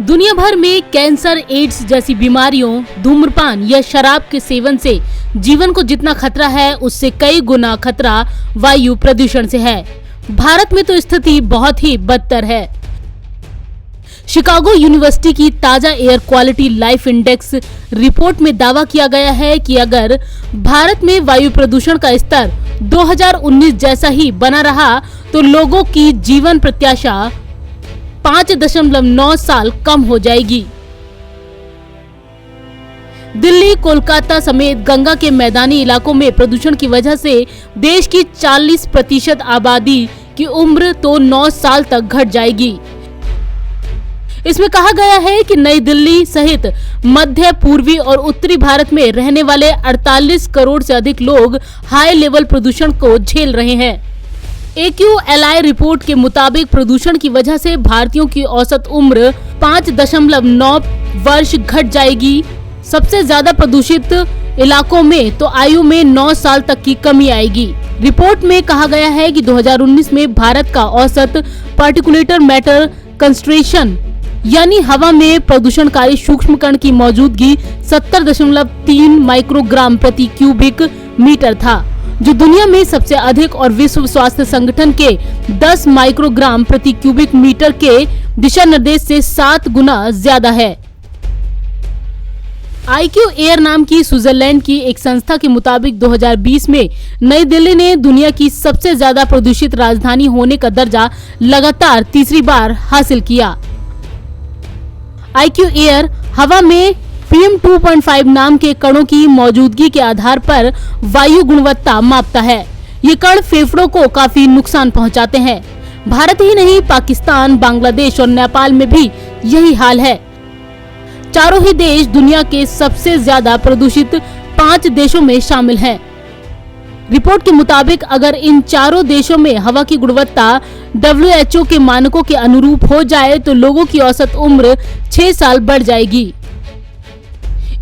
दुनिया भर में कैंसर, एड्स जैसी बीमारियों, धूम्रपान या शराब के सेवन से जीवन को जितना खतरा है, उससे कई गुना खतरा वायु प्रदूषण से है। भारत में तो स्थिति बहुत ही बदतर है। शिकागो यूनिवर्सिटी की ताजा air quality life index report में दावा किया गया है कि अगर भारत में वायु प्रदूषण का स्तर 2019 जैसा ही बना रहा तो लोगों की जीवन प्रत्याशा 5.9 साल कम हो जाएगी। दिल्ली, कोलकाता समेत गंगा के मैदानी इलाकों में प्रदूषण की वजह से देश की 40% आबादी की उम्र तो 9 साल तक घट जाएगी। इसमें कहा गया है कि नई दिल्ली सहित मध्य, पूर्वी और उत्तरी भारत में रहने वाले 48 करोड़ से अधिक लोग हाई लेवल प्रदूषण को झेल रहे हैं। AQLI रिपोर्ट के मुताबिक प्रदूषण की वजह से भारतीयों की औसत उम्र 5.9 वर्ष घट जाएगी। सबसे ज्यादा प्रदूषित इलाकों में तो आयु में 9 साल तक की कमी आएगी। रिपोर्ट में कहा गया है कि 2019 में भारत का औसत पार्टिकुलेट मैटर कंसंट्रेशन यानी हवा में प्रदूषणकारी सूक्ष्म कण की मौजूदगी 70.3 माइक्रोग्राम प्रति क्यूबिक मीटर था, जो दुनिया में सबसे अधिक और विश्व स्वास्थ्य संगठन के 10 माइक्रोग्राम प्रति क्यूबिक मीटर के दिशा निर्देश से 7 गुना ज्यादा है। IQ एयर नाम की स्विट्जरलैंड की एक संस्था के मुताबिक 2020 में नई दिल्ली ने दुनिया की सबसे ज्यादा प्रदूषित राजधानी होने का दर्जा लगातार तीसरी बार हासिल किया। IQ एयर हवा में PM 2.5 नाम के कणों की मौजूदगी के आधार पर वायु गुणवत्ता मापता है। ये कण फेफड़ों को काफी नुकसान पहुंचाते हैं। भारत ही नहीं, पाकिस्तान, बांग्लादेश और नेपाल में भी यही हाल है। चारों ही देश दुनिया के सबसे ज्यादा प्रदूषित 5 देशों में शामिल हैं। रिपोर्ट के मुताबिक अगर इन चारों देशों में हवा की गुणवत्ता WHO के मानकों के अनुरूप हो जाए तो लोगों की औसत उम्र 6 साल बढ़ जाएगी।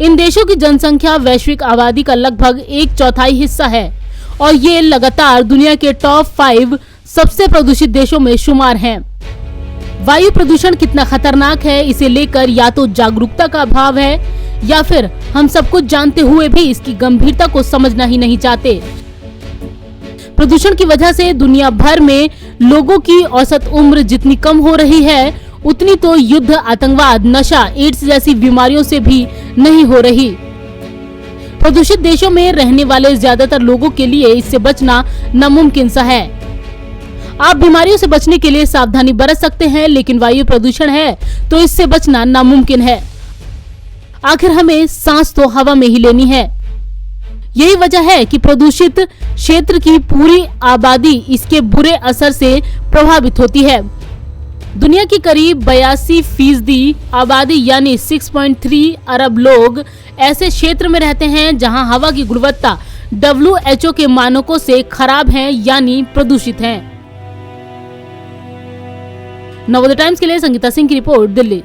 इन देशों की जनसंख्या वैश्विक आबादी का लगभग 1/4 हिस्सा है और ये लगातार दुनिया के टॉप 5 सबसे प्रदूषित देशों में शुमार हैं। वायु प्रदूषण कितना खतरनाक है, इसे लेकर या तो जागरूकता का अभाव है या फिर हम सब कुछ जानते हुए भी इसकी गंभीरता को समझना ही नहीं चाहते। प्रदूषण की वजह से दुनिया भर में लोगों की औसत उम्र जितनी कम हो रही है, उतनी तो युद्ध, आतंकवाद, नशा, एड्स जैसी बीमारियों से भी नहीं हो रही। प्रदूषित देशों में रहने वाले ज्यादातर लोगों के लिए इससे बचना नामुमकिन सा है। आप बीमारियों से बचने के लिए सावधानी बरत सकते हैं, लेकिन वायु प्रदूषण है तो इससे बचना नामुमकिन है। आखिर हमें सांस तो हवा में ही लेनी है। यही वजह है कि प्रदूषित क्षेत्र की पूरी आबादी इसके बुरे असर से प्रभावित होती है। दुनिया की करीब 82% आबादी यानी 6.3 अरब लोग ऐसे क्षेत्र में रहते हैं जहां हवा की गुणवत्ता WHO के मानकों से खराब है यानी प्रदूषित है। नवोदय टाइम्स के लिए संगीता सिंह की रिपोर्ट, दिल्ली।